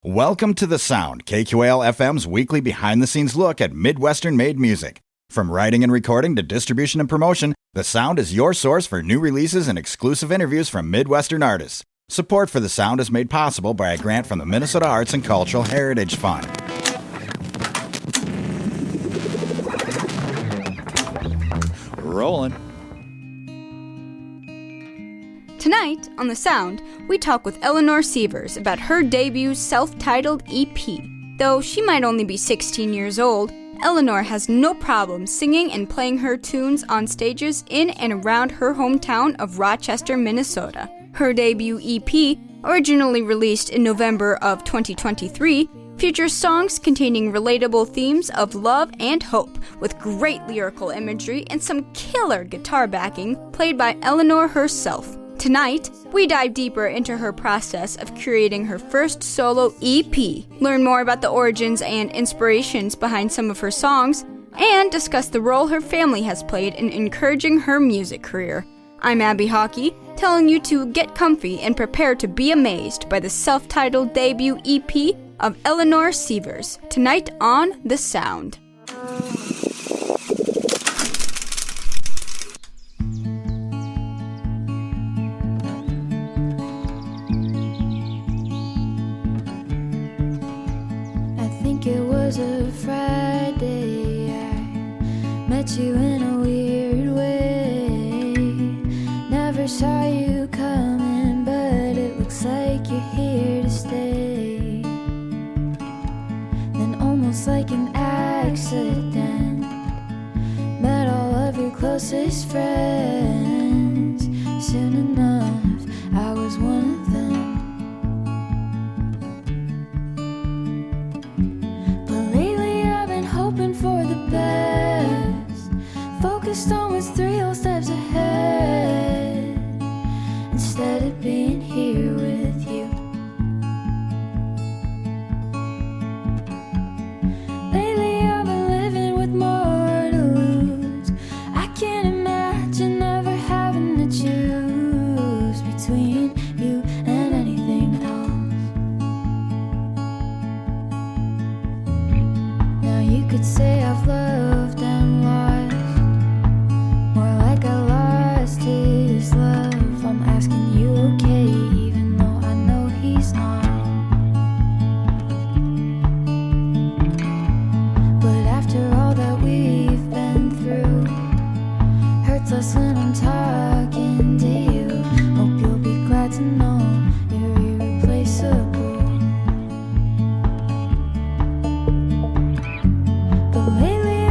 Welcome to The Sound, KQAL-FM's weekly behind-the-scenes look at Midwestern-made music. From writing and recording to distribution and promotion, The Sound is your source for new releases and exclusive interviews from Midwestern artists. Support for The Sound is made possible by a grant from the Minnesota Arts and Cultural Heritage Fund. Rolling. Tonight, on The Sound, we talk with Eleanor Sievers about her debut self-titled EP. Though she might only be 16 years old, Eleanor has no problem singing and playing her tunes on stages in and around her hometown of Rochester, Minnesota. Her debut EP, originally released in November of 2023, features songs containing relatable themes of love and hope, with great lyrical imagery and some killer guitar backing played by Eleanor herself. Tonight, we dive deeper into her process of creating her first solo EP, learn more about the origins and inspirations behind some of her songs, and discuss the role her family has played in encouraging her music career. I'm Abby Hawkey, telling you to get comfy and prepare to be amazed by the self-titled debut EP of Eleanor Sievers, tonight on The Sound. It was a Friday, I met you in a weird way. Never saw you coming, but it looks like you're here to stay. Then almost like an accident, met all of your closest friends. Soon enough, I was one of them. Hoping for the best, focused on what's 3 whole steps ahead, instead of being here with you. Lately I've been living with more to lose. I can't imagine ever having to choose between you and anything else. You could say I've loved and lost, more like I lost his love. I'm asking you okay, even though I know he's not. But after all that we've been through, hurts less when I'm talking to you. Hope you'll be glad to know you're irreplaceable. Lately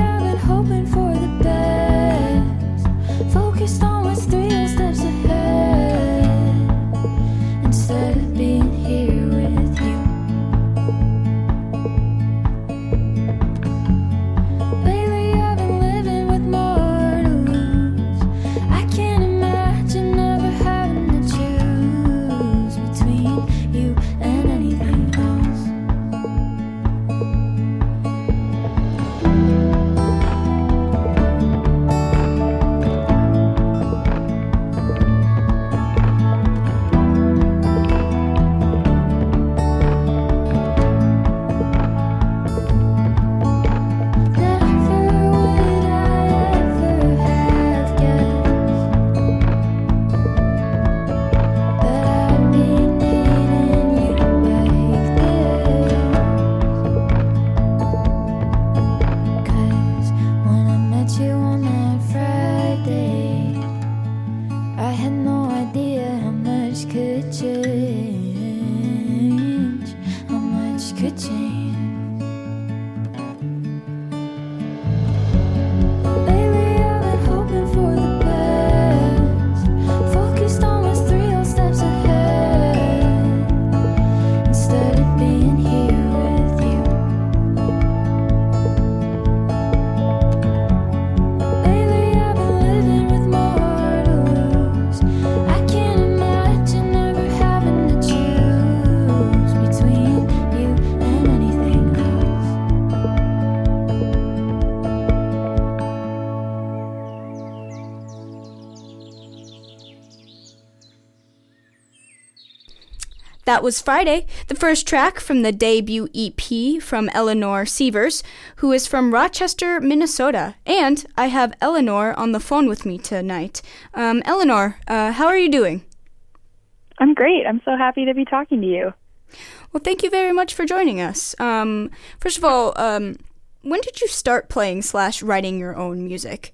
That was Friday, the first track from the debut EP from Eleanor Sievers, who is from Rochester, Minnesota. And I have Eleanor on the phone with me tonight. Eleanor, how are you doing? I'm great. I'm so happy to be talking to you. Well, thank you very much for joining us. First of all, when did you start playing / writing your own music?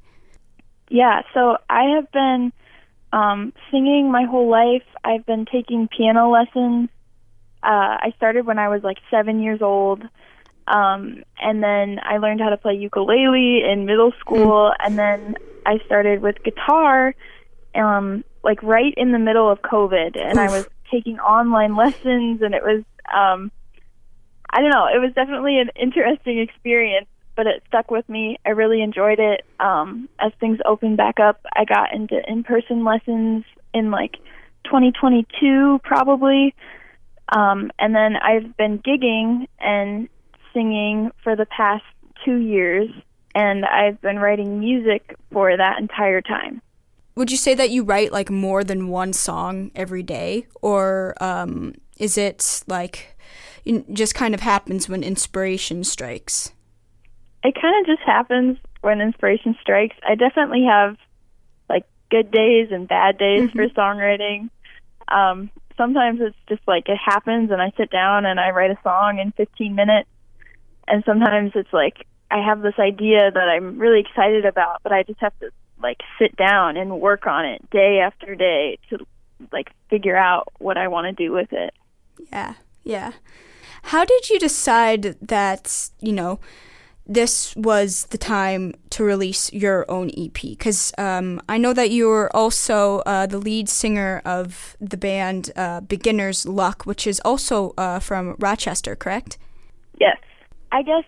Yeah, so I have been singing my whole life. I've been taking piano lessons. I started when I was like 7 years old, and then I learned how to play ukulele in middle school, and then I started with guitar, like right in the middle of COVID, and I was taking online lessons, and it was, I don't know, it was definitely an interesting experience, but it stuck with me. I really enjoyed it. As things opened back up, I got into in-person lessons in like 2022 probably. And then I've been gigging and singing for the past 2 years, and I've been writing music for that entire time. Would you say that you write like more than one song every day, or is it like it just kind of happens when inspiration strikes? It kind of just happens when inspiration strikes. I definitely have like good days and bad days for songwriting. Sometimes it's just like it happens and I sit down and I write a song in 15 minutes. And sometimes it's like I have this idea that I'm really excited about, but I just have to like sit down and work on it day after day to like figure out what I want to do with it. Yeah. How did you decide that, this was the time to release your own EP? Because I know that you were also the lead singer of the band Beginner's Luck, which is also from Rochester, correct? Yes. I guess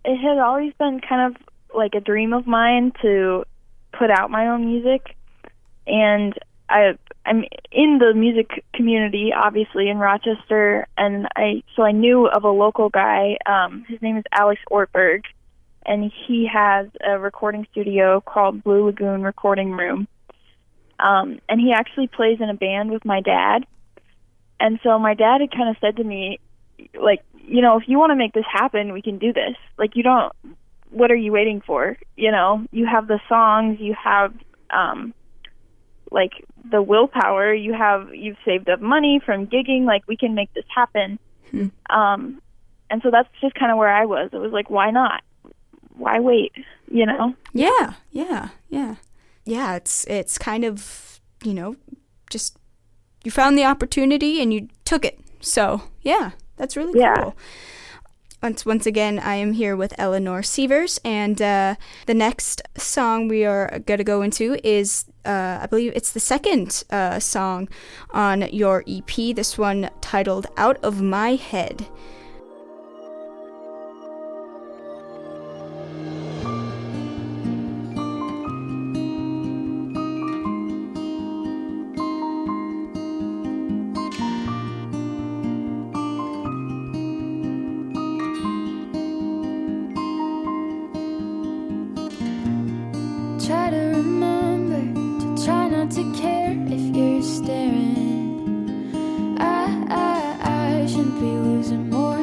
it had always been kind of like a dream of mine to put out my own music. And I'm in the music community, obviously, in Rochester, and I knew of a local guy. His name is Alex Ortberg, and he has a recording studio called Blue Lagoon Recording Room. And he actually plays in a band with my dad. And so my dad had kind of said to me, like, if you want to make this happen, we can do this. Like, what are you waiting for? You have the songs, you have like the willpower, you've saved up money from gigging, like we can make this happen. And so that's just kind of where I was. It was like, why not? Why wait? Yeah. It's kind of, just you found the opportunity and you took it. So yeah, that's really cool. Once again, I am here with Eleanor Sievers, and the next song we are going to go into is, I believe it's the second song on your EP, this one titled Out of My Head. Try to remember to try not to care if you're staring. I shouldn't be losing more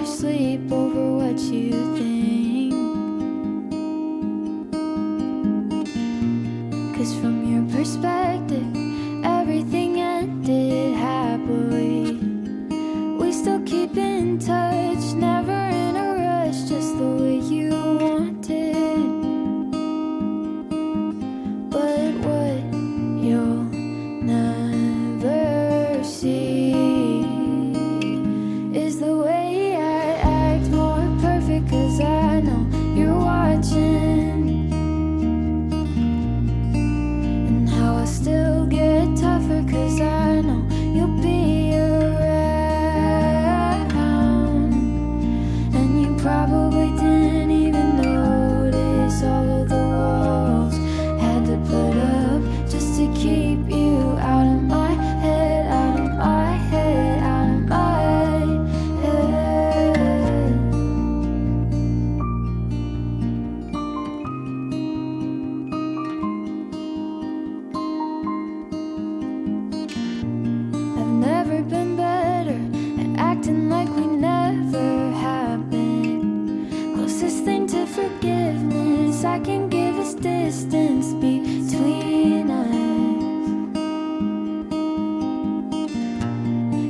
close I can give us distance between us.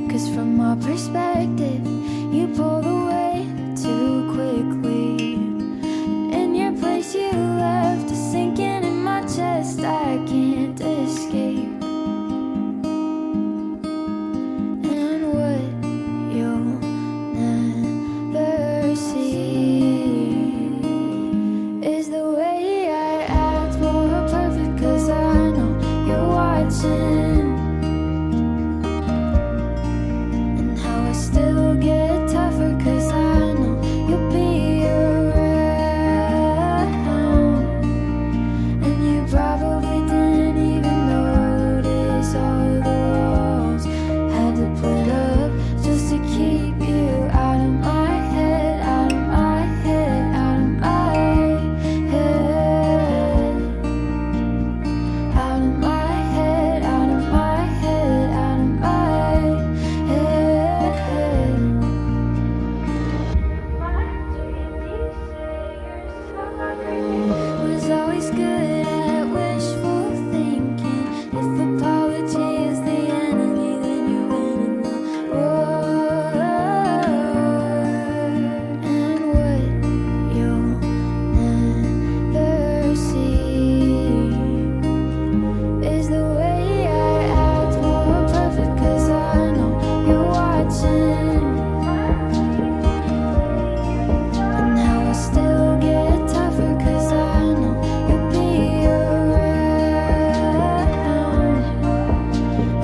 'Cause from our perspective, you pulled away too quickly. In your place you left a sinking in my chest I can't escape. And what you'll never see is the way I act more perfect, 'cause I know you're watching. And how I still get tougher, 'cause I know you'll be around. And you probably didn't even notice all the walls had to put up just to keep you out of my head, out of my head, out of my head, out of my head, out of my head, out of my head. Was always good at wishful thinking. If apology is the enemy, then you win in the war. And what you'll never see is the way I act more perfect, 'cause I know you're watching. And how I still get tougher, 'cause I know you'll be around.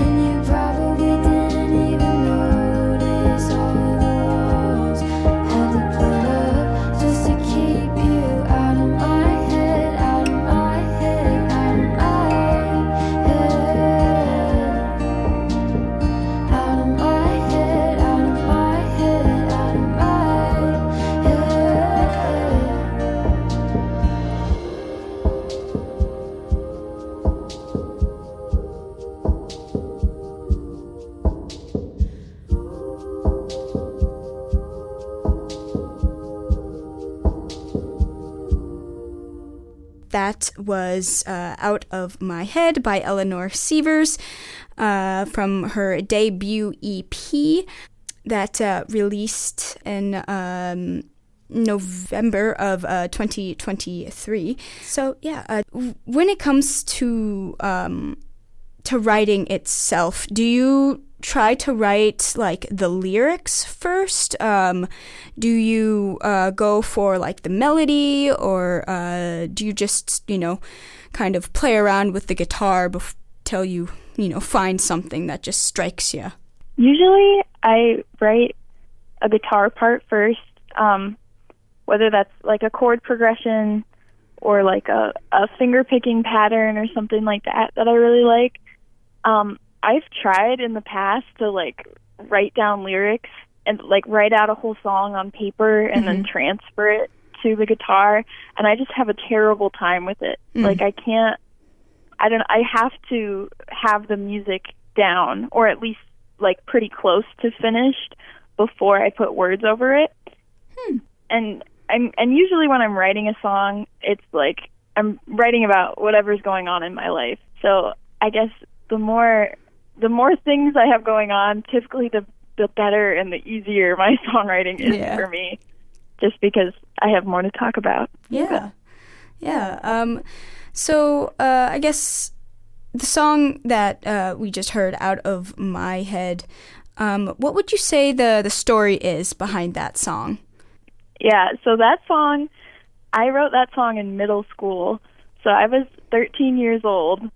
And you probably didn't even notice all the walls had to put up just to keep you out of my head, out of my head, out of my head, out of my head, out of my head, out of my That was Out of My Head by Eleanor Sievers from her debut EP that released in November of 2023. So yeah, when it comes to writing itself, do you try to write like the lyrics first? Do you go for like the melody, or do you just, kind of play around with the guitar till you, find something that just strikes you? Usually I write a guitar part first, whether that's like a chord progression or like a finger picking pattern or something like that I really like. I've tried in the past to like write down lyrics and like write out a whole song on paper and then transfer it to the guitar, and I just have a terrible time with it. Like I have to have the music down, or at least like pretty close to finished before I put words over it. And usually when I'm writing a song, it's like I'm writing about whatever's going on in my life. So I guess the more things I have going on, typically the better and the easier my songwriting is for me, just because I have more to talk about. Yeah. So I guess the song that we just heard, Out of My Head, what would you say the story is behind that song? Yeah, so that song, I wrote that song in middle school. So I was 13 years old,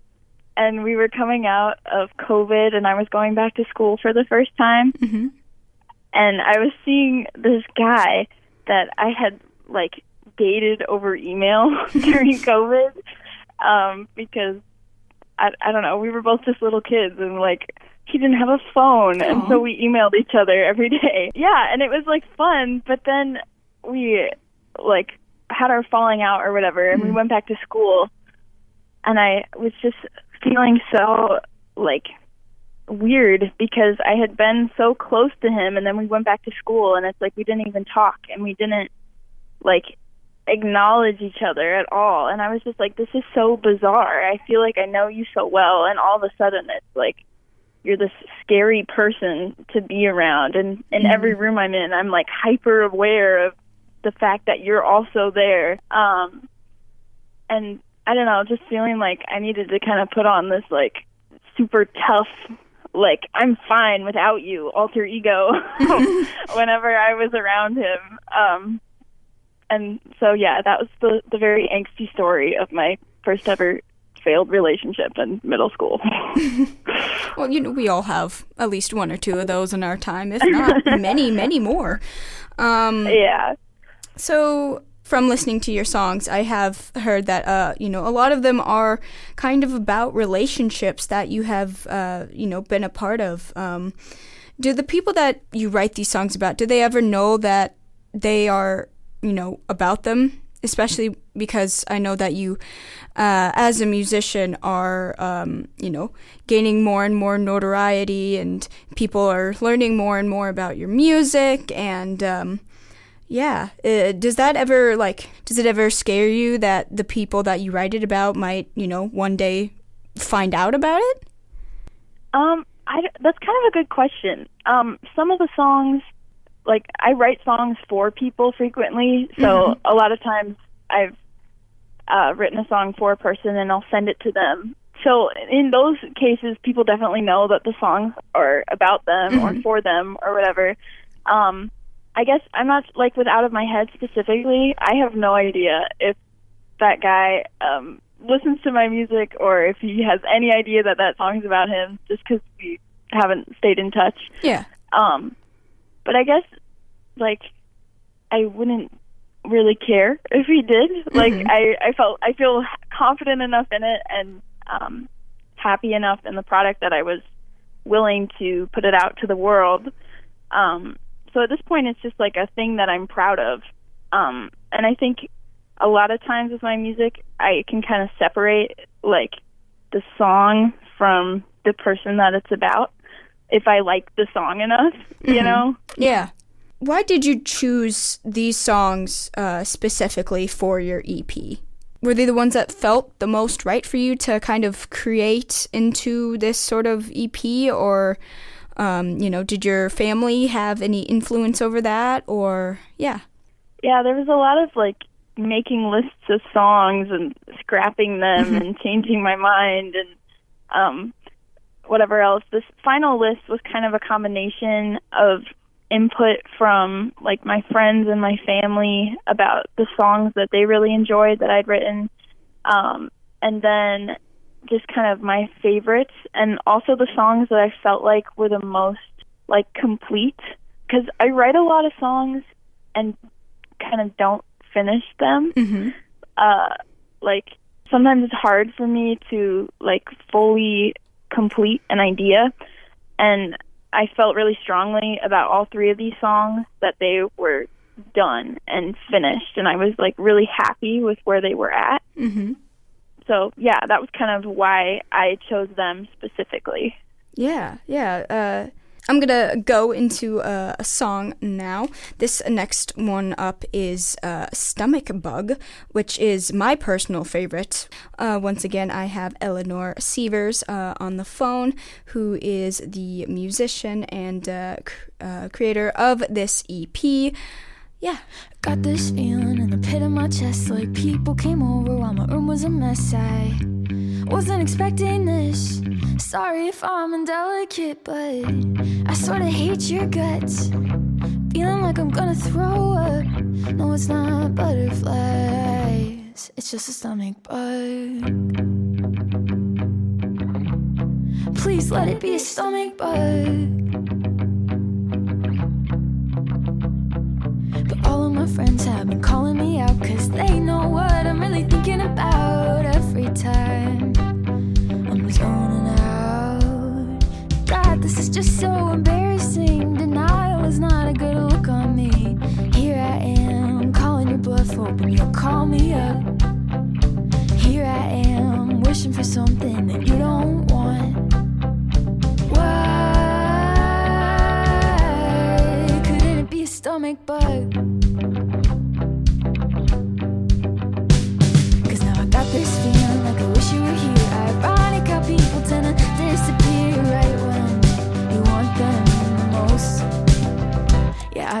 and we were coming out of COVID, and I was going back to school for the first time. And I was seeing this guy that I had, like, dated over email during COVID, because, I don't know, we were both just little kids, and, like, he didn't have a phone, and so we emailed each other every day. Yeah, and it was, like, fun, but then we, like, had our falling out or whatever, and we went back to school, and I was just feeling so, like, weird because I had been so close to him, and then we went back to school, and it's like we didn't even talk, and we didn't, like, acknowledge each other at all. And I was just like, this is so bizarre. I feel like I know you so well, and all of a sudden it's like you're this scary person to be around. And in every room I'm in, I'm like hyper aware of the fact that you're also there. And I don't know, just feeling like I needed to kind of put on this like super tough, like I'm fine without you alter ego whenever I was around him. And so, yeah, that was the very angsty story of my first ever failed relationship in middle school. Well, we all have at least one or two of those in our time, if not many, many more. Yeah. So from listening to your songs, I have heard that, a lot of them are kind of about relationships that you have, been a part of. Do the people that you write these songs about, do they ever know that they are, about them? Especially because I know that you, as a musician, are, gaining more and more notoriety, and people are learning more and more about your music. And, does it ever scare you that the people that you write it about might, one day find out about it? That's kind of a good question. Some of the songs, like, I write songs for people frequently, so a lot of times I've written a song for a person and I'll send it to them. So in those cases, people definitely know that the songs are about them or for them or whatever. I guess I'm not, like, with Out of My Head specifically, I have no idea if that guy listens to my music or if he has any idea that song's about him, just because we haven't stayed in touch. Yeah. But I guess, like, I wouldn't really care if he did. Like, I feel confident enough in it and happy enough in the product that I was willing to put it out to the world. So at this point, it's just like a thing that I'm proud of. And I think a lot of times with my music, I can kind of separate, like, the song from the person that it's about, if I like the song enough, you know? Yeah. Why did you choose these songs specifically for your EP? Were they the ones that felt the most right for you to kind of create into this sort of EP? Or, did your family have any influence over that? Or, yeah. Yeah, there was a lot of, like, making lists of songs and scrapping them and changing my mind and whatever else. This final list was kind of a combination of input from, like, my friends and my family about the songs that they really enjoyed that I'd written, and then just kind of my favorites, and also the songs that I felt like were the most, like, complete, because I write a lot of songs and kind of don't finish them. Like, sometimes it's hard for me to, like, fully complete an idea, and I felt really strongly about all three of these songs that they were done and finished, and I was, like, really happy with where they were at. So, yeah, that was kind of why I chose them specifically. Yeah. I'm going to go into a song now. This next one up is Stomach Bug, which is my personal favorite. Once again, I have Eleanor Sievers on the phone, who is the musician and creator of this EP. Yeah. Got this feeling in the pit of my chest, like people came over while my room was a mess. I wasn't expecting this. Sorry if I'm indelicate, but I sorta hate your guts. Feeling like I'm gonna throw up. No, it's not butterflies, it's just a stomach bug. Please let it be a stomach bug. But all of my friends have been calling me out, 'cause they know what I'm really thinking about every time I'm zoning out. God, this is just so embarrassing. Denial is not a good look on me. Here I am, calling your bluff, hoping you'll call me up. Here I am, wishing for something that you don't want. Why couldn't it be a stomach bug?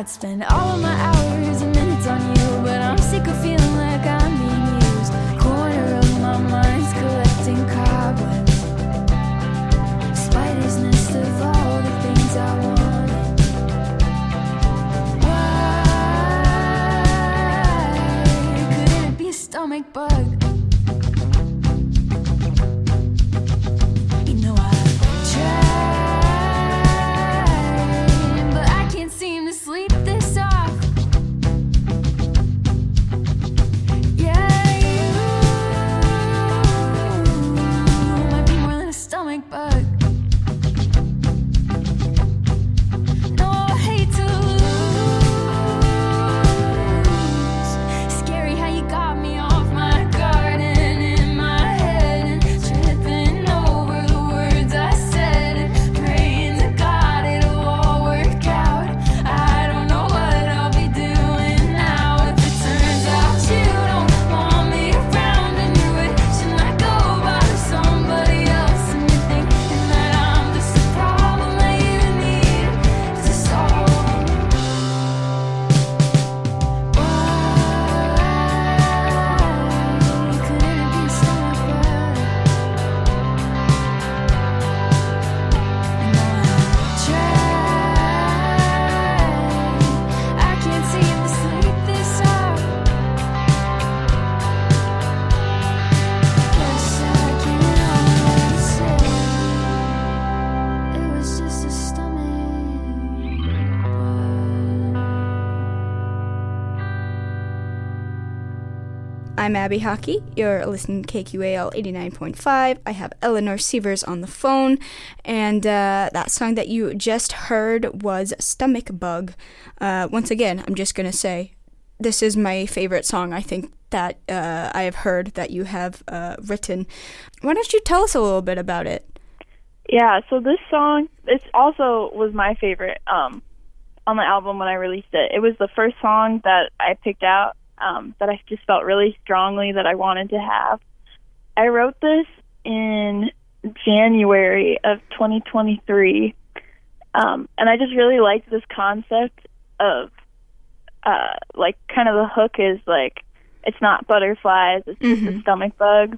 I'd spend all of my hours and minutes on you, but I'm sick of feeling like I'm being used. Corner of my mind's collecting cobwebs, spider's nest of all the things I wanted. Why couldn't it be a stomach bug? You know I've tried, but I can't seem to sleep this off. Yeah, you might be more than a stomach bug. No, I hate to lose. Scary how you got me off my guard and in my head, and tripping over the words I said, and praying to God it'll all work out. I don't know what I'll be doing now if it turns out you don't want me around, and you're wishing I go by to somebody else, and you're thinking that I'm just a problem that you need to solve. Why couldn't it be stomach bug? And I tried, I can't seem to sleep this off. Guess I can only say it was just a stomach bug. I'm Abby Hawkey. You're listening to KQAL 89.5. I have Eleanor Sievers on the phone, and that song that you just heard was Stomach Bug. Once again, I'm just going to say this is my favorite song I think that I have heard that you have written. Why don't you tell us a little bit about it? Yeah, so this song, it also was my favorite on the album when I released it. It was the first song that I picked out that I just felt really strongly that I wanted to have. I wrote this in January of 2023, and I just really liked this concept of, like, kind of the hook is, like, it's not butterflies, it's just a stomach bug,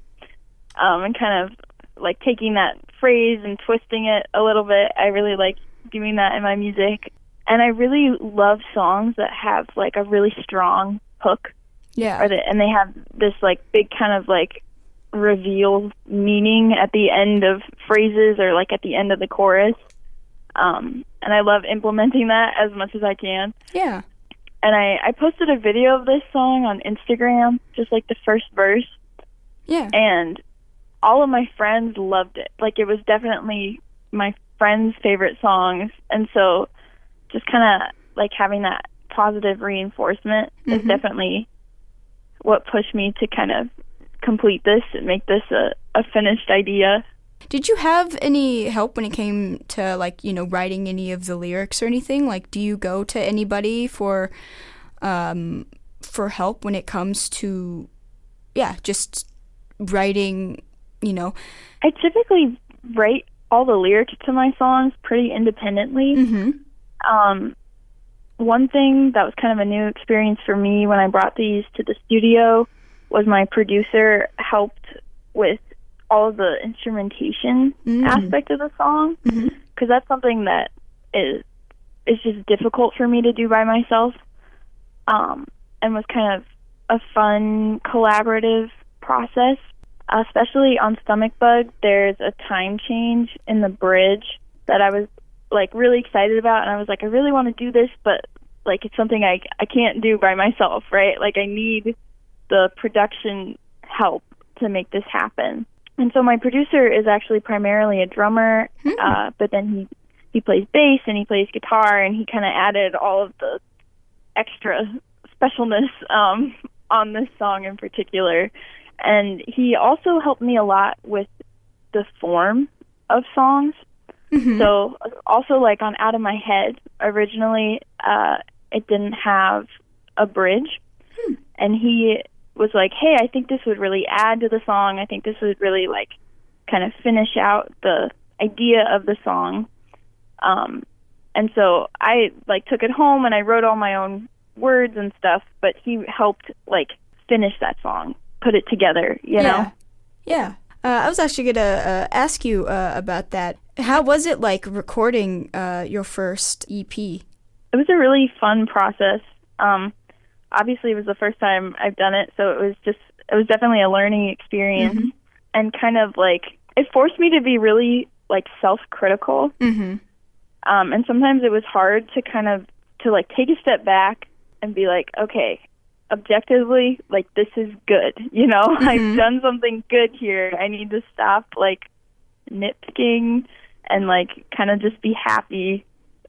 and kind of, like, taking that phrase and twisting it a little bit. I really like doing that in my music, and I really love songs that have, like, a really strong hook, Yeah. and they have this, like, big kind of, like, reveal meaning at the end of phrases or, like, at the end of the chorus. And I love implementing that as much as I can. Yeah. And I posted a video of this song on Instagram, just, like, the first verse. Yeah. And all of my friends loved it. Like, it was definitely my friends' favorite songs. And so just kind of, like, having that positive reinforcement is definitely what pushed me to kind of complete this and make this a finished idea. Did you have any help when it came to, like, you know, writing any of the lyrics or anything? Like, do you go to anybody for help when it comes to, just writing, you know? I typically write all the lyrics to my songs pretty independently. One thing that was kind of a new experience for me when I brought these to the studio was my producer helped with all of the instrumentation aspect of the song, because that's something that is just difficult for me to do by myself, and was kind of a fun collaborative process. Especially on Stomach Bug, there's a time change in the bridge that I was, like, really excited about, and I was like, I really want to do this, but, like, it's something I can't do by myself, right? Like, I need the production help to make this happen. And so my producer is actually primarily a drummer, but then he plays bass and he plays guitar, and he kind of added all of the extra specialness on this song in particular. And he also helped me a lot with the form of songs. So also, like, on Out of My Head, originally it didn't have a bridge. And he was like, hey, I think this would really add to the song. I think this would really, like, kind of finish out the idea of the song. And so I like took it home and I wrote all my own words and stuff, but he helped like finish that song, put it together, you know? Yeah. I was actually going to ask you about that. How was it like recording your first EP? It was a really fun process. Obviously, it was the first time I've done it, so it was definitely a learning experience. Mm-hmm. And kind of like, it forced me to be really like self-critical. Mm-hmm. And sometimes it was hard to like take a step back and be like, okay, objectively, like, this is good, you know? Mm-hmm. I've done something good here. I need to stop like nitpicking and like kind of just be happy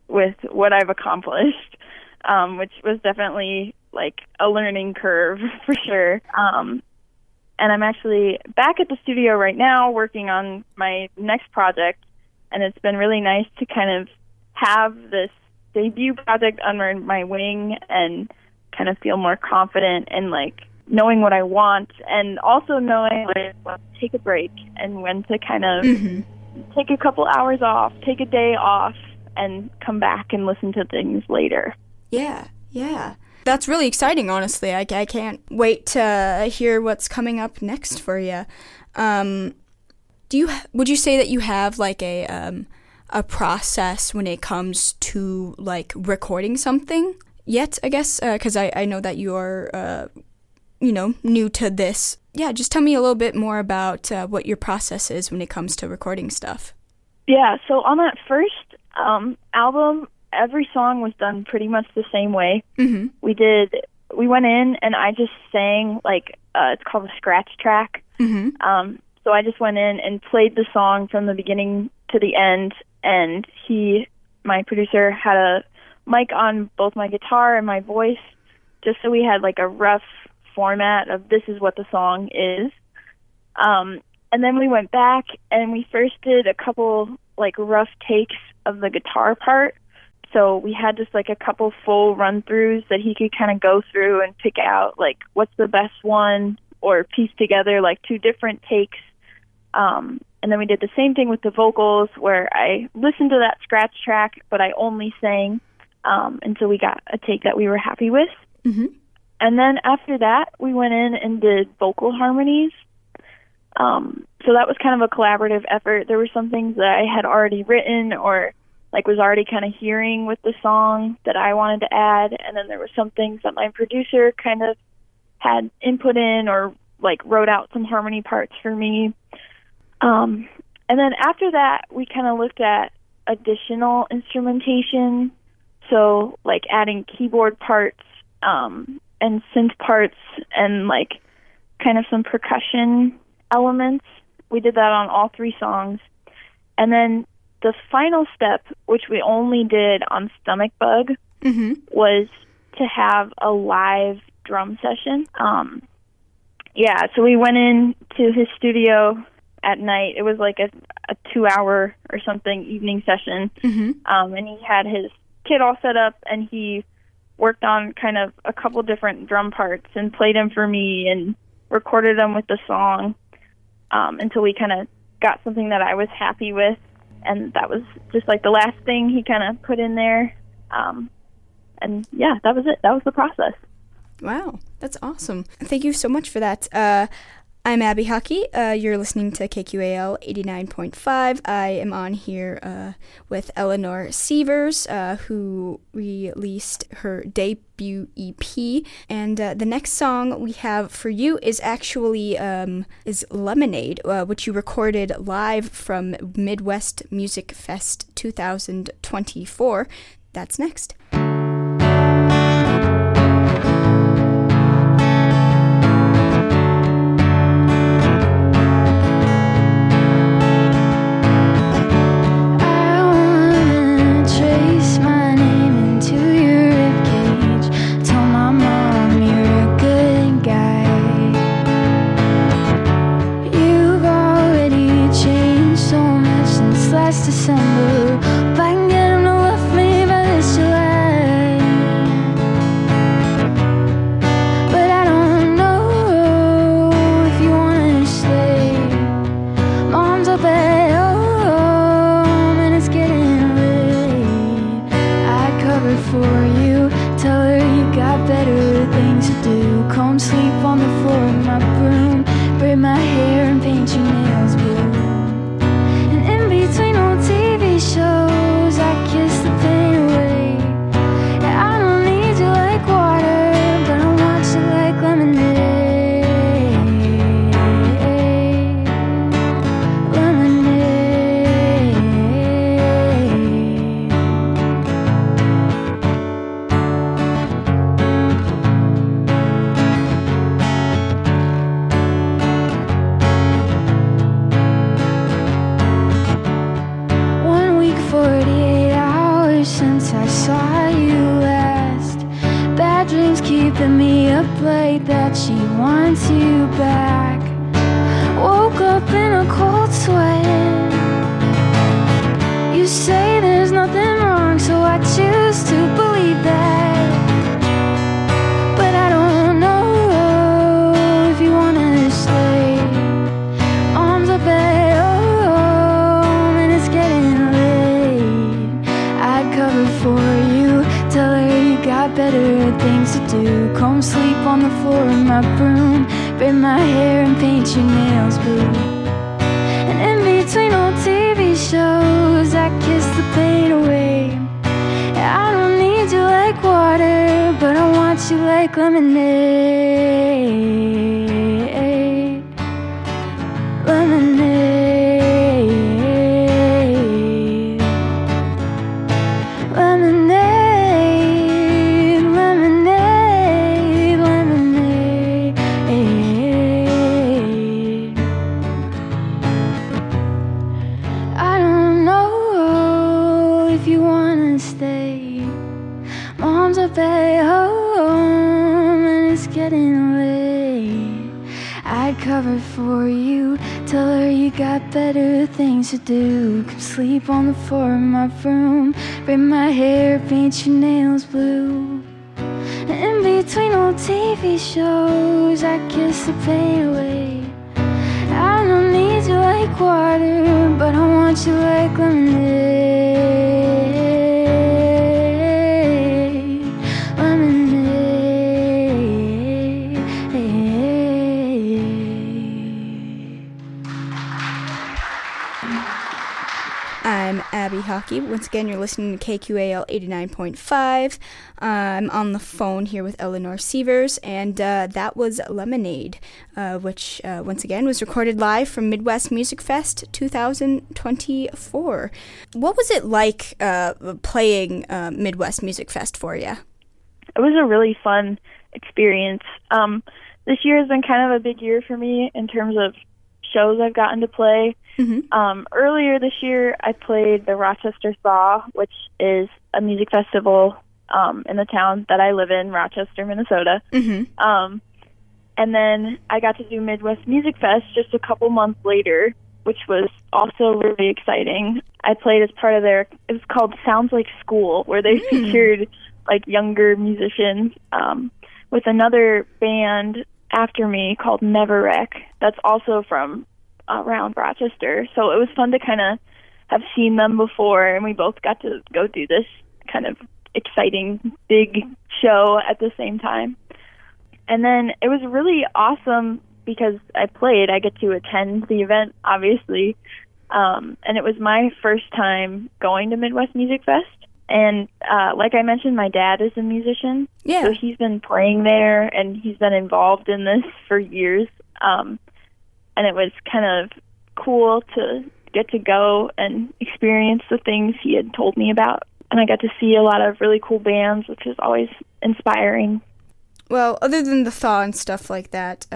with what I've accomplished, which was definitely like a learning curve for sure. And I'm actually back at the studio right now working on my next project, and it's been really nice to kind of have this debut project under my wing and kind of feel more confident in like knowing what I want, and also knowing like when to take a break and when to kind of take a couple hours off, take a day off, and come back and listen to things later. Yeah. That's really exciting, honestly. I can't wait to hear what's coming up next for you. Would you say that you have like a process when it comes to like recording something yet, I guess? Because I know that you're, new to this. Yeah, just tell me a little bit more about what your process is when it comes to recording stuff. Yeah, so on that first album, every song was done pretty much the same way. Mm-hmm. We went in and I just sang like, it's called a scratch track. Mm-hmm. So I just went in and played the song from the beginning to the end, and my producer, had a mic on both my guitar and my voice, just so we had like a rough format of this is what the song is. And then we went back and we first did a couple like rough takes of the guitar part. So we had just like a couple full run-throughs that he could kind of go through and pick out like what's the best one, or piece together like two different takes. And then we did the same thing with the vocals, where I listened to that scratch track, but I only sang until we got a take that we were happy with. Mm-hmm. And then after that, we went in and did vocal harmonies. So that was kind of a collaborative effort. There were some things that I had already written or like was already kind of hearing with the song that I wanted to add. And then there were some things that my producer kind of had input in or like wrote out some harmony parts for me. And then after that, we kind of looked at additional instrumentation. So like adding keyboard parts, and synth parts and like kind of some percussion elements. We did that on all three songs. And then the final step, which we only did on Stomach Bug, was to have a live drum session. So we went in to his studio at night. It was like a 2-hour or something evening session. And he had his kit all set up, and he worked on kind of a couple different drum parts and played them for me and recorded them with the song until we kind of got something that I was happy with. And that was just like the last thing he kind of put in there. And yeah, that was it. That was the process. Wow, that's awesome. Thank you so much for that. I'm Abby Hawkey. You're listening to KQAL 89.5. I am on here with Eleanor Sievers, who released her debut EP. And the next song we have for you is actually is Lemonade, which you recorded live from Midwest Music Fest 2024. That's next. December, if I can get him to love me by this July. hit me up late that she wants you back. Woke up in a cold sweat. You say there's nothing wrong, so I choose to believe that. But I don't know if you wanna stay. Arms up at home and it's getting late. I'd cover for you, tell her you got better things to do. Come sleep on the floor in my room, braid my hair and paint your nails blue. And in between old TV shows, I kiss the pain away. I don't need you like water, but I want you like lemonade. Lemonade. Lemonade. Lemonade. Lemonade. I don't know if you wanna stay. Mom's up at home and it's getting late. I'd cover for you, tell her you got better things to do. Come sleep on the floor in my room, braid my hair, paint your nails blue. And in between old TV shows, I kiss the pain away. I don't need you like water, but I want you like lemonade. Lemonade. I'm Abby Hawkey. Once again, you're listening to KQAL 89.5. I'm on the phone here with Eleanor Sievers, and that was Lemonade, which, once again, was recorded live from Midwest Music Fest 2024. What was it like playing Midwest Music Fest for you? It was a really fun experience. This year has been kind of a big year for me in terms of shows I've gotten to play. Mm-hmm. Earlier this year, I played the Rochester Thaw, which is a music festival in the town that I live in, Rochester, Minnesota. Mm-hmm. And then I got to do Midwest Music Fest just a couple months later, which was also really exciting. I played as part of it was called Sounds Like School, where they featured like younger musicians with another band after me called Never Wreck. That's also from around Rochester. So it was fun to kind of have seen them before, and we both got to go do this kind of exciting big show at the same time. And then it was really awesome because I get to attend the event, obviously. And it was my first time going to Midwest Music Fest. And like I mentioned, my dad is a musician. Yeah. So he's been playing there, and he's been involved in this for years. And it was kind of cool to get to go and experience the things he had told me about. And I got to see a lot of really cool bands, which is always inspiring. Well, other than the thaw and stuff like that,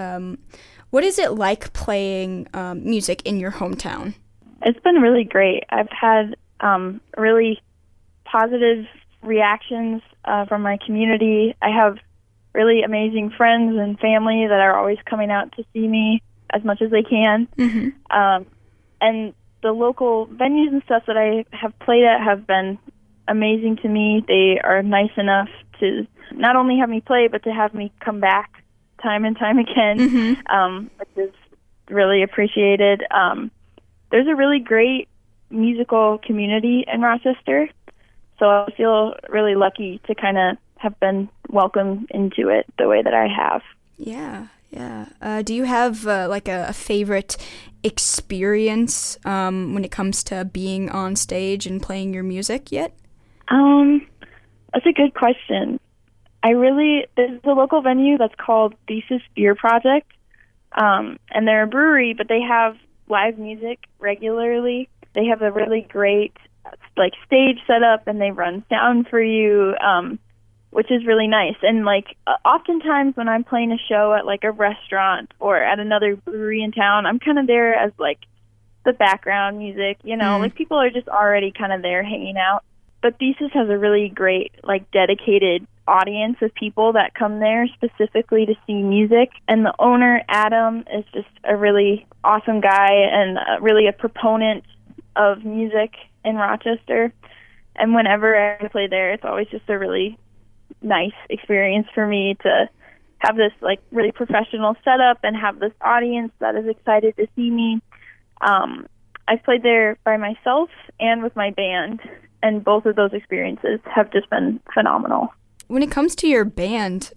what is it like playing music in your hometown? It's been really great. I've had really positive reactions from my community. I have really amazing friends and family that are always coming out to see me as much as they can. Mm-hmm. And the local venues and stuff that I have played at have been amazing to me. They are nice enough to not only have me play, but to have me come back time and time again, which is really appreciated. There's a really great musical community in Rochester, so I feel really lucky to kind of have been welcomed into it the way that I have. Yeah. Do you have like a favorite experience when it comes to being on stage and playing your music yet? That's a good question. There's a local venue that's called Thesis Beer Project, and they're a brewery, but they have live music regularly. They have a really great like stage set up, and they run sound for you, which is really nice. And like oftentimes when I'm playing a show at like a restaurant or at another brewery in town, I'm kind of there as like the background music, like people are just already kind of there hanging out. But Thesis has a really great like dedicated audience of people that come there specifically to see music. And the owner, Adam, is just a really awesome guy and really a proponent of music in Rochester. And whenever I play there, it's always just a really nice experience for me to have this like really professional setup and have this audience that is excited to see me. I've played there by myself and with my band, and both of those experiences have just been phenomenal. When it comes to your band,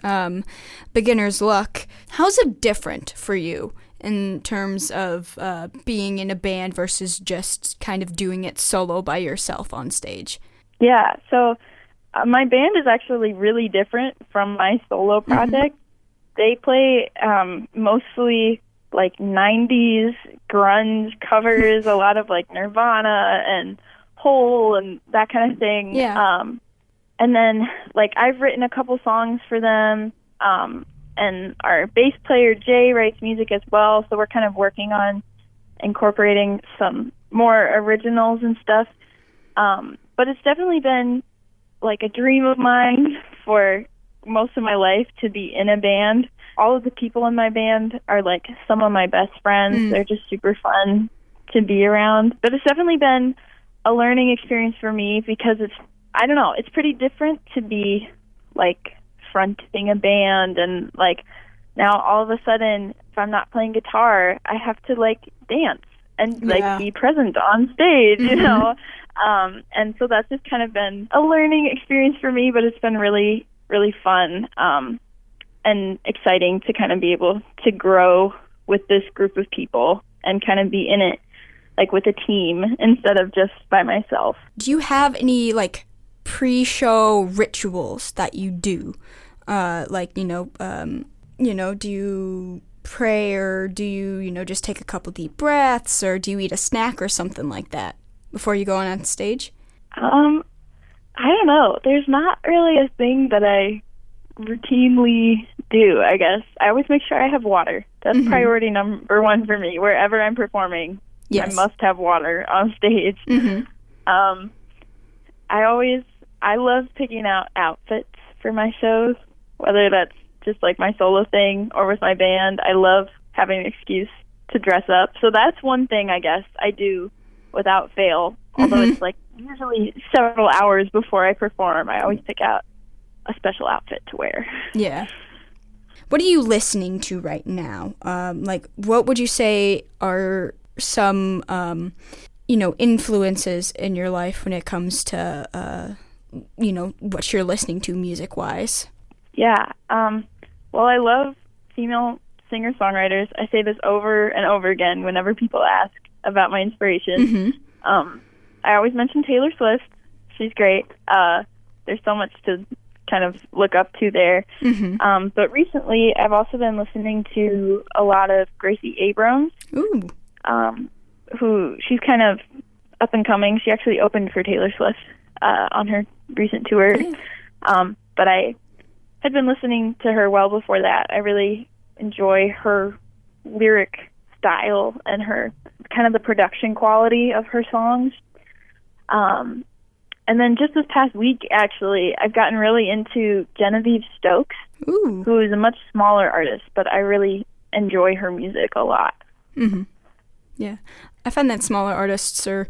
Beginner's Luck, how's it different for you in terms of being in a band versus just kind of doing it solo by yourself on stage? Yeah, so my band is actually really different from my solo project. Mm-hmm. They play mostly like 90s grunge covers, a lot of like Nirvana and Hole and that kind of thing. Yeah. And then like I've written a couple songs for them, and our bass player Jay writes music as well, so we're kind of working on incorporating some more originals and stuff. But it's definitely been like a dream of mine for most of my life to be in a band. All of the people in my band are like some of my best friends. They're just super fun to be around. But it's definitely been a learning experience for me because it's pretty different to be like fronting a band, and like now all of a sudden if I'm not playing guitar, I have to like dance and like be present on stage, you know. And so that's just kind of been a learning experience for me, but it's been really, really fun. And exciting to kind of be able to grow with this group of people and kind of be in it like with a team instead of just by myself. Do you have any like pre-show rituals that you do? Do you pray, or do you just take a couple deep breaths, or do you eat a snack or something like that before you go on stage? I don't know. There's not really a thing that I routinely do, I guess. I always make sure I have water. That's priority number one for me. Wherever I'm performing, I must have water on stage. I love picking out outfits for my shows, whether that's just like my solo thing or with my band. I love having an excuse to dress up. So that's one thing I guess I do without fail, although it's like usually several hours before I perform. I always pick out a special outfit to wear. Yeah. What are you listening to right now? What would you say are some, influences in your life when it comes to, what you're listening to music-wise? Yeah. Well, I love female singer-songwriters. I say this over and over again whenever people ask about my inspiration. I always mention Taylor Swift. She's great. There's so much to kind of look up to there. But recently, I've also been listening to a lot of Gracie Abrams. Ooh. Who she's kind of up and coming. She actually opened for Taylor Swift on her recent tour. But I had been listening to her well before that. I really enjoy her lyric style and her kind of the production quality of her songs. And then just this past week, actually, I've gotten really into Genevieve Stokes, who is a much smaller artist, but I really enjoy her music a lot. Yeah. I find that smaller artists are,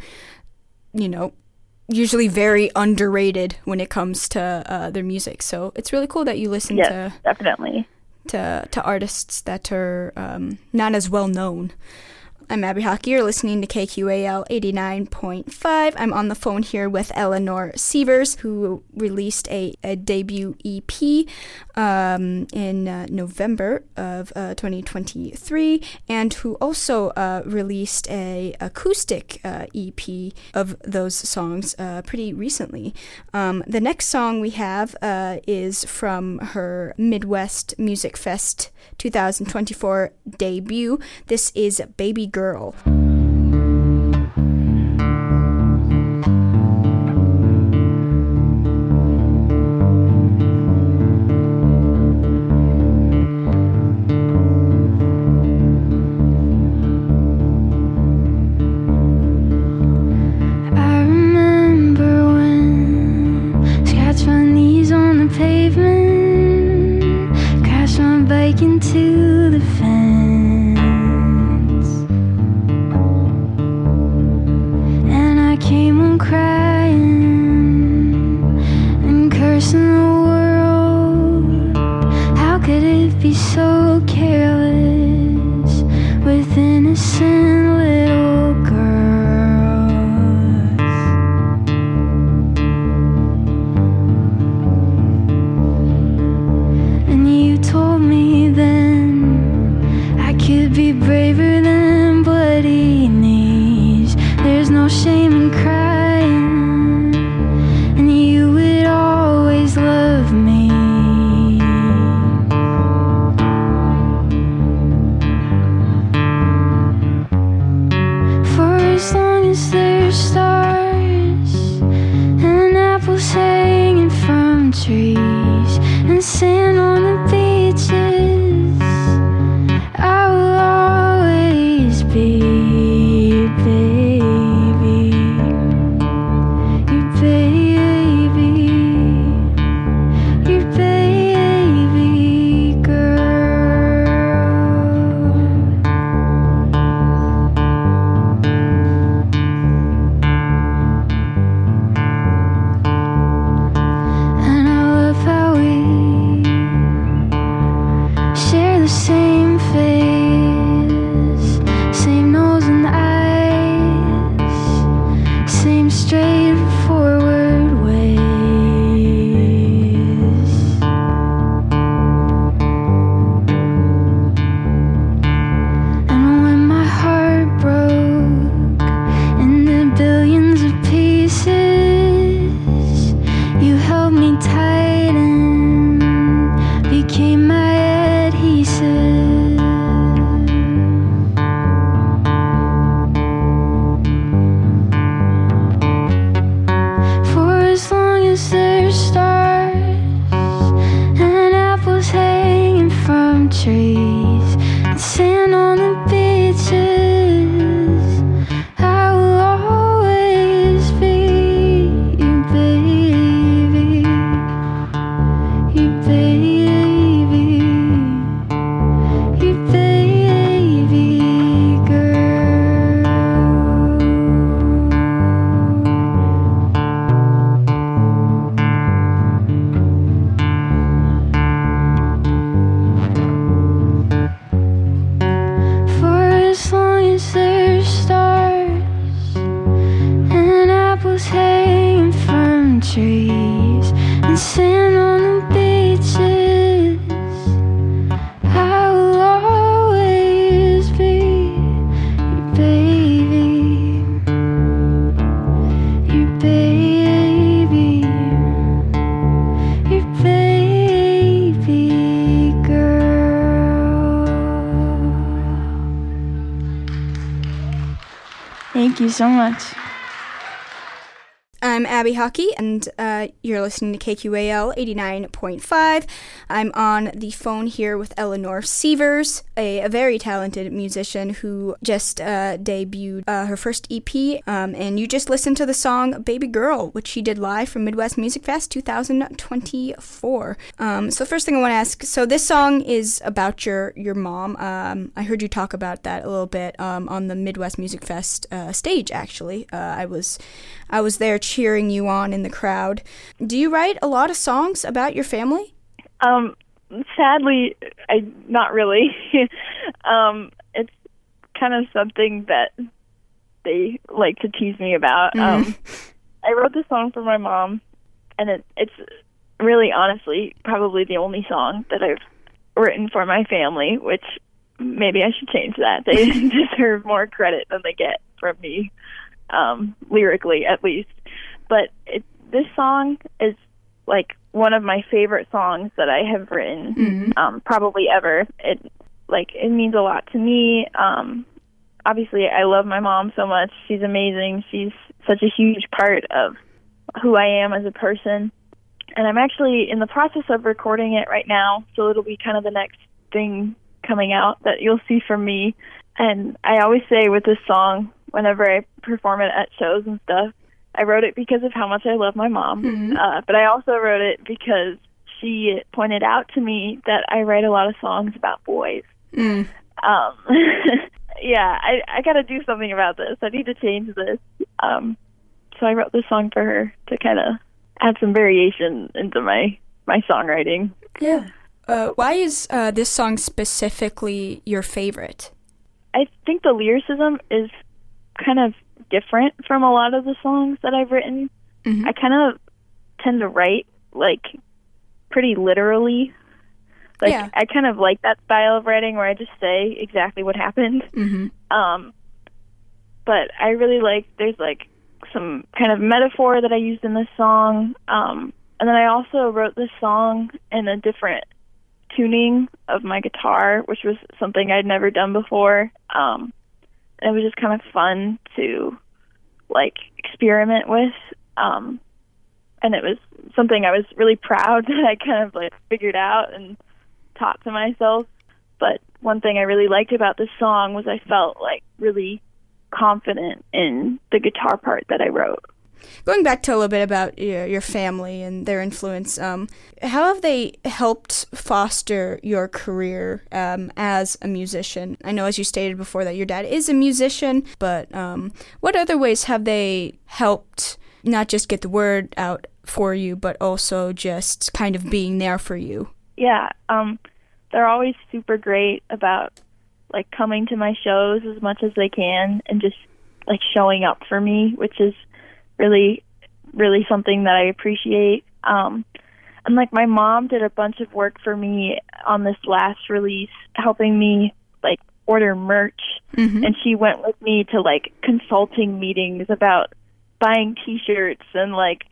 usually very underrated when it comes to their music. So it's really cool that you listen to definitely to artists that are not as well known. I'm Abby Hawkey. You're listening to KQAL 89.5. I'm on the phone here with Eleanor Sievers, who released a debut EP in November of 2023, and who also released a acoustic EP of those songs pretty recently. The next song we have is from her Midwest Music Fest 2024 debut. This is Baby Girl. I remember when scratched my knees on the pavement. bike into the fence, and I came home crying and cursing the world. How could it be so careless with innocent little girls? And you told me then I could be braver than bloody knees. There's no shame in crying, and you would always love me. For as long as there's stars and apples hanging from trees and sand on the beaches, I will always be your baby, your baby, your baby girl. And I love how we share the same face, same nose and eyes, same straightforward ways. And when my heart broke into billions of pieces, you held me tight and became my adhesive. For as long as there's stars and apples hanging from trees and sand on the beaches, I will always be your baby, your baby, your baby girl. For as long as there's stars and apples hanging from trees and sand on the beaches, I will always be your baby, your baby, your baby girl. Thank you so much. I'm Abby Hawkey, and you're listening to KQAL 89.5. I'm on the phone here with Eleanor Sievers, a very talented musician who just debuted her first EP, and you just listened to the song Baby Girl, which she did live from Midwest Music Fest 2024. So first thing I want to ask, so this song is about your mom. I heard you talk about that a little bit on the Midwest Music Fest stage, actually. I was there cheering you on in the crowd. Do you write a lot of songs about your family? Sadly, not really. It's kind of something that they like to tease me about. I wrote this song for my mom, and it's really, honestly, probably the only song that I've written for my family, which maybe I should change that. They deserve more credit than they get from me, lyrically at least. But this song is like one of my favorite songs that I have written, probably ever. It means a lot to me. Obviously, I love my mom so much. She's amazing. She's such a huge part of who I am as a person. And I'm actually in the process of recording it right now, so it'll be kind of the next thing coming out that you'll see from me. And I always say with this song, whenever I perform it at shows and stuff, I wrote it because of how much I love my mom, but I also wrote it because she pointed out to me that I write a lot of songs about boys. Yeah, I got to do something about this. I need to change this. So I wrote this song for her to kind of add some variation into my songwriting. Yeah. Why is this song specifically your favorite? I think the lyricism is kind of different from a lot of the songs that I've written. Mm-hmm. I kind of tend to write, like, pretty literally. Like, yeah. I kind of like that style of writing where I just say exactly what happened. Mm-hmm. But I really like, there's, like, some kind of metaphor that I used in this song. And then I also wrote this song in a different tuning of my guitar, which was something I'd never done before. And it was just kind of fun to, like, experiment with. And it was something I was really proud that I kind of, like, figured out and taught to myself. But one thing I really liked about this song was I felt, like, really confident in the guitar part that I wrote. Going back to a little bit about your family and their influence, how have they helped foster your career as a musician? I know, as you stated before, that your dad is a musician, but what other ways have they helped not just get the word out for you, but also just kind of being there for you? Yeah, they're always super great about, like, coming to my shows as much as they can and just, like, showing up for me, which is really, really something that I appreciate. And, like, my mom did a bunch of work for me on this last release, helping me, like, order merch. Mm-hmm. And she went with me to, like, consulting meetings about buying T-shirts, and, like,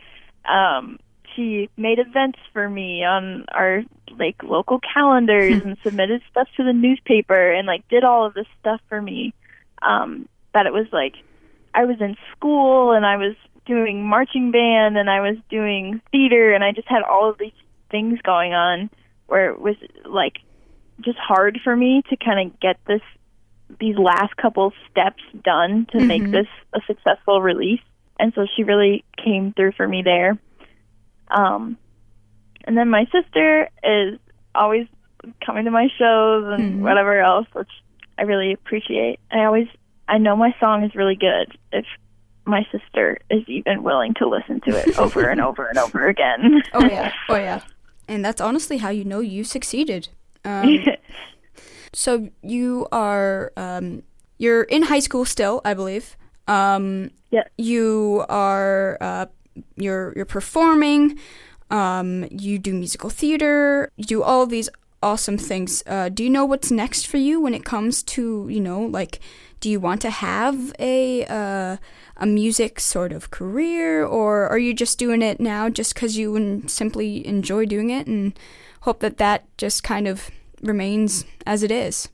she made events for me on our, like, local calendars and submitted stuff to the newspaper and, like, did all of this stuff for me. That it was, like, I was in school and I was doing marching band and I was doing theater, and I just had all of these things going on where it was, like, just hard for me to kind of get these last couple steps done to make this a successful release. And so she really came through for me there. And then my sister is always coming to my shows and whatever else, which I really appreciate. I know my song is really good if my sister is even willing to listen to it over and over and over again. Oh yeah. And that's honestly how you know you succeeded. So you are, you're in high school still, I believe. Yeah. You are, you're performing, you do musical theater, you do all of these awesome things. Do you know what's next for you when it comes to, like, do you want to have a music sort of career, or are you just doing it now just because you simply enjoy doing it and hope that just kind of remains as it is?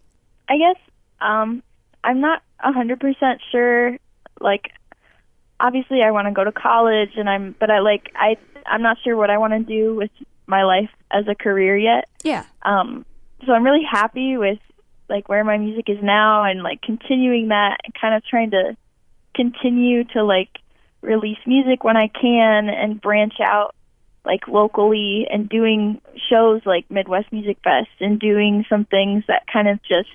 I guess I'm not 100% sure. Like, obviously I want to go to college, and I'm not sure what I want to do with my life as a career yet. Yeah. So I'm really happy with, like, where my music is now, and, like, continuing that and kind of trying to continue to, like, release music when I can and branch out, like, locally, and doing shows like Midwest Music Fest and doing some things that kind of just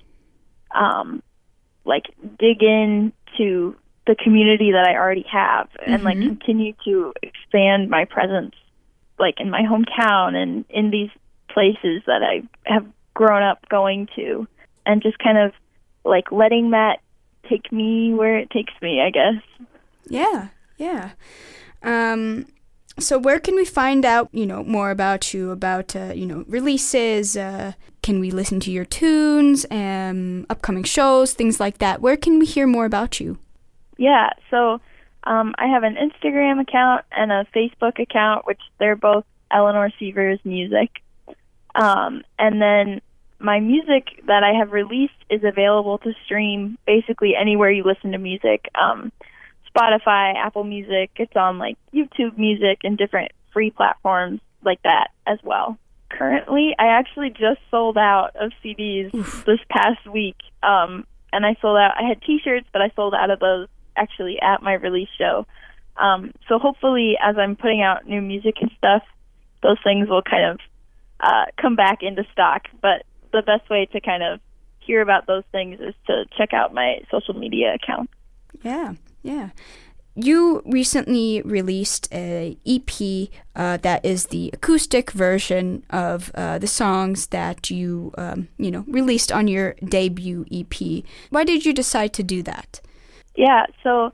like, dig into the community that I already have and, like, continue to expand my presence, like, in my hometown and in these places that I have grown up going to, and just kind of, like, letting that take me where it takes me, I guess. Yeah. So where can we find out, more about you, about, releases? Can we listen to your tunes, upcoming shows, things like that? Where can we hear more about you? Yeah, so I have an Instagram account and a Facebook account, which they're both Eleanor Sievers Music. And then my music that I have released is available to stream basically anywhere you listen to music. Spotify, Apple Music, it's on, like, YouTube Music and different free platforms like that as well. Currently, I actually just sold out of CDs this past week. And I had T-shirts, but I sold out of those actually at my release show. So hopefully, as I'm putting out new music and stuff, those things will kind of come back into stock. But the best way to kind of hear about those things is to check out my social media account. Yeah. You recently released a EP that is the acoustic version of the songs that you released on your debut EP. Why did you decide to do that? Yeah, so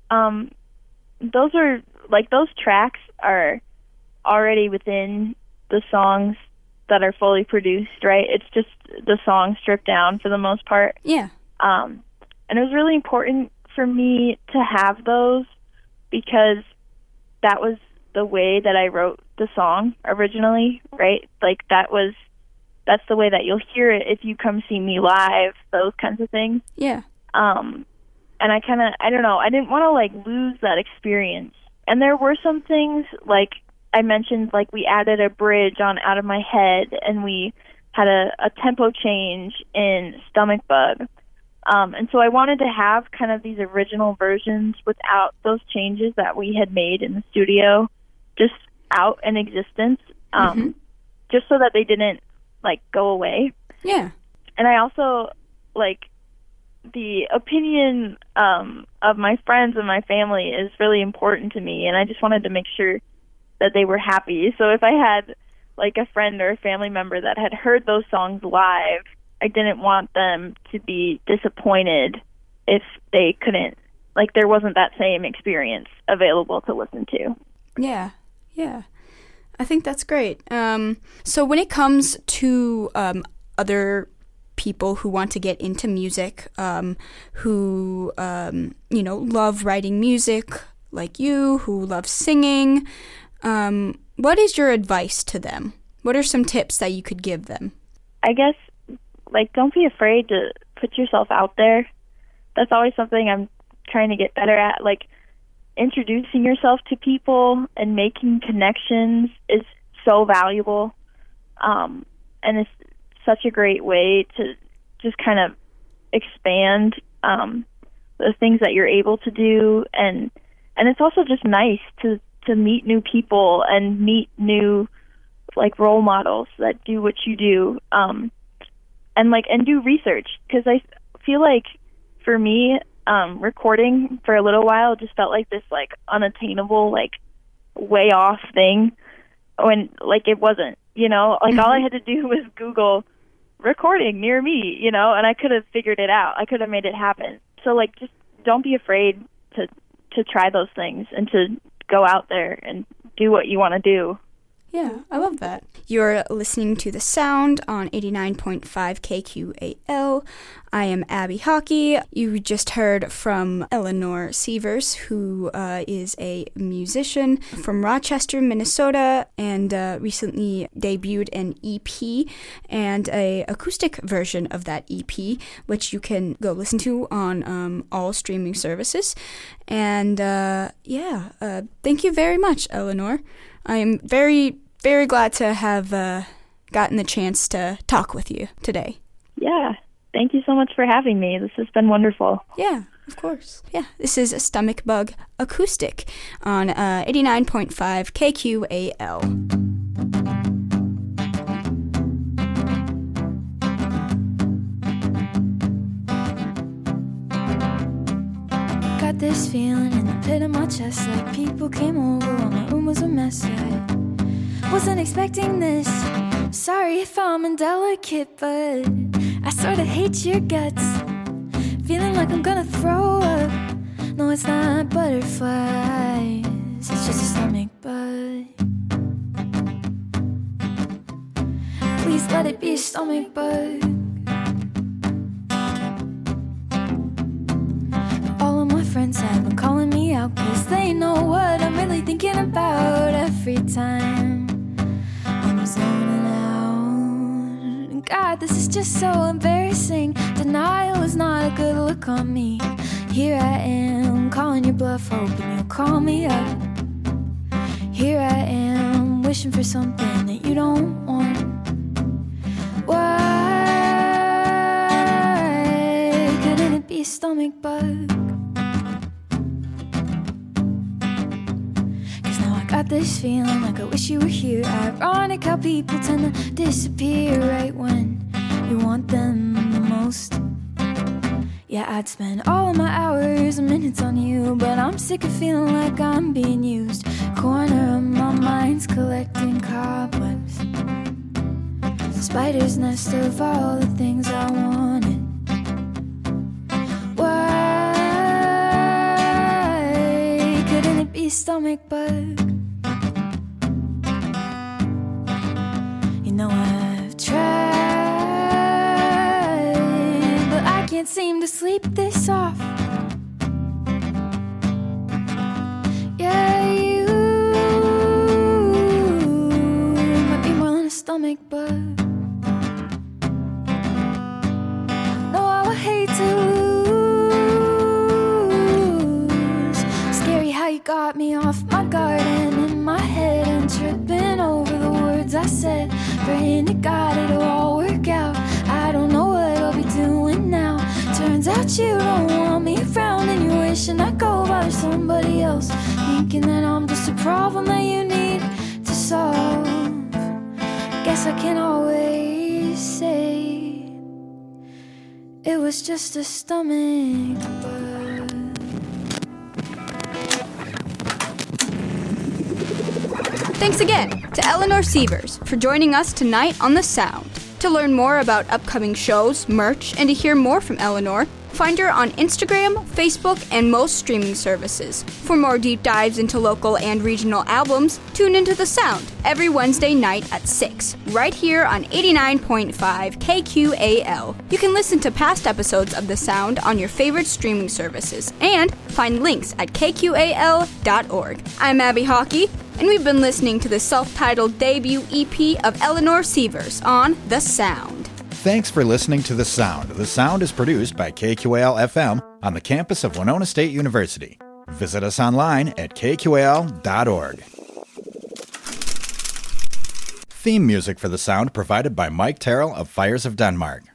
those tracks are already within the songs that are fully produced, right? It's just the song stripped down for the most part. Yeah. And it was really important for me to have those because that was the way that I wrote the song originally, right? Like that's the way that you'll hear it if you come see me live, those kinds of things. Yeah. And I don't know, I didn't want to like lose that experience. And there were some things like I mentioned, like we added a bridge on Out of My Head, and we had a tempo change in Stomach Bug. And so I wanted to have kind of these original versions without those changes that we had made in the studio, just out in existence, just so that they didn't like go away. Yeah. And I also like the opinion of my friends and my family is really important to me, and I just wanted to make sure that they were happy. So if I had like a friend or a family member that had heard those songs live, I didn't want them to be disappointed if they couldn't, like there wasn't that same experience available to listen to. Yeah. I think that's great. So when it comes to other people who want to get into music, who, love writing music like you, who love singing, what is your advice to them? What are some tips that you could give them? I guess, like, don't be afraid to put yourself out there. That's always something I'm trying to get better at. Like, introducing yourself to people and making connections is so valuable. And it's such a great way to just kind of expand the things that you're able to do. And it's also just nice to meet new people and meet new, like, role models that do what you do. And do research, because I feel like for me, recording for a little while just felt like this like unattainable, like way off thing when like it wasn't, like all I had to do was Google recording near me, and I could have figured it out. I could have made it happen. So like, just don't be afraid to try those things and to go out there and do what you want to do. Yeah, I love that. You're listening to The Sound on 89.5 KQAL. I am Abby Hawkey. You just heard from Eleanor Sievers, who is a musician from Rochester, Minnesota, and recently debuted an EP and a acoustic version of that EP, which you can go listen to on all streaming services. And thank you very much, Eleanor. I am very, very glad to have gotten the chance to talk with you today. Yeah, thank you so much for having me. This has been wonderful. Yeah, of course. Yeah, this is a Stomach Bug Acoustic on 89.5 KQAL. Got this feeling in the pit of my chest, like people came over while my room was a mess. I wasn't expecting this. Sorry if I'm indelicate, but I sort of hate your guts. Feeling like I'm gonna throw up. No, it's not butterflies, it's just a stomach bug. Please let it be a stomach bug. All of my friends have been calling me out, 'cause they know what I'm really thinking about every time I'm zoning out. God, this is just so embarrassing. Denial is not a good look on me. Here I am, calling your bluff, hoping you'll call me up. Here I am, wishing for something that you don't want. Why couldn't it be a stomach bug? got this feeling like I wish you were here. Ironic how people tend to disappear right when you want them the most. Yeah, I'd spend all of my hours and minutes on you, but I'm sick of feeling like I'm being used. Corner of my mind's collecting cobwebs, spider's nest of all the things I wanted. Why couldn't it be a stomach bug? You know I've tried, but I can't seem to sleep this off. Yeah, you might be more than a stomach bug. No, I would hate to lose. Scary how you got me off my guard and in my head and tripping over the words I said. Praying to God it'll all work out. I don't know what I'll be doing now. Turns out you don't want me around and you're wishing I'd go bother somebody else, thinking that I'm just a problem that you need to solve. Guess I can always say it was just a stomach bug. Thanks again to Eleanor Sievers for joining us tonight on The Sound. To learn more about upcoming shows, merch, and to hear more from Eleanor, find her on Instagram, Facebook, and most streaming services. For more deep dives into local and regional albums, tune into The Sound every Wednesday night at 6, right here on 89.5 KQAL. You can listen to past episodes of The Sound on your favorite streaming services and find links at kqal.org. I'm Abby Hawkey, and we've been listening to the self-titled debut EP of Eleanor Sievers on The Sound. Thanks for listening to The Sound. The Sound is produced by KQAL-FM on the campus of Winona State University. Visit us online at kqal.org. Theme music for The Sound provided by Mike Terrell of Fires of Denmark.